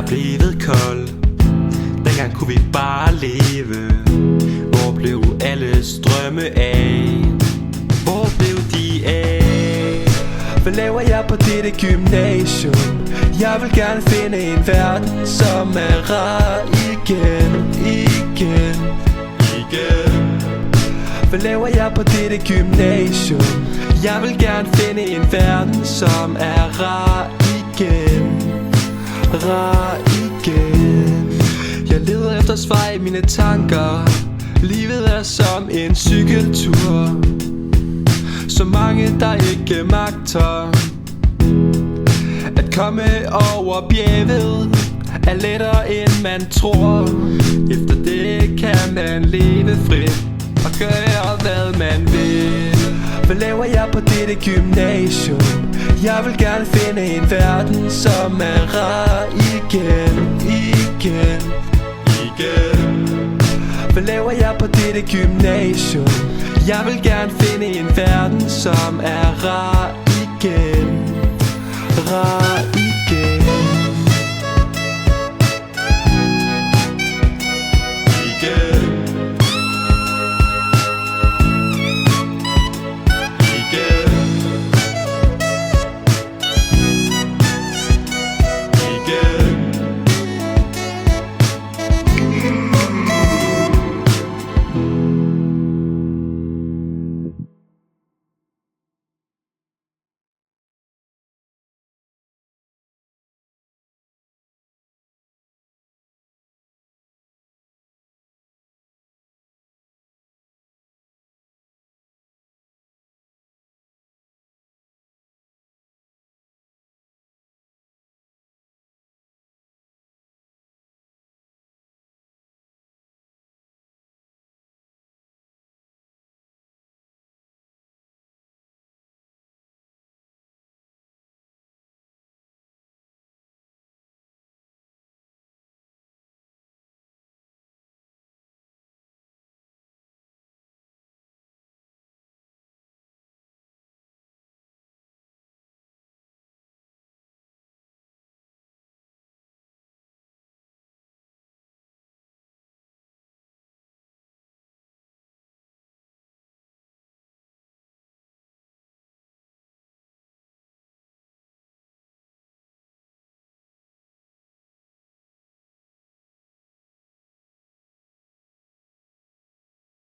blevet kold. Dengang kunne vi bare leve. Hvor blev alle strømme af? Hvor blev de af? Hvad laver jeg på dette gymnasium? Jeg vil gerne finde en verden, som er rar igen, igen, igen. Hvad laver jeg på dette gymnasium? Jeg vil gerne finde en verden, som er rar igen, rar igen. Jeg leder efter svar i mine tanker. Livet er som en cykeltur, så mange der ikke magter at komme over bjerget er lettere end man tror. Efter det kan man leve frit og gøre hvad man vil. Hvad laver jeg på dette gymnasium? Jeg vil gerne finde en verden, som er rar igen, igen, igen. Hvad laver jeg på dette gymnasium? Jeg vil gerne finde en verden, som er rar igen, rar igen.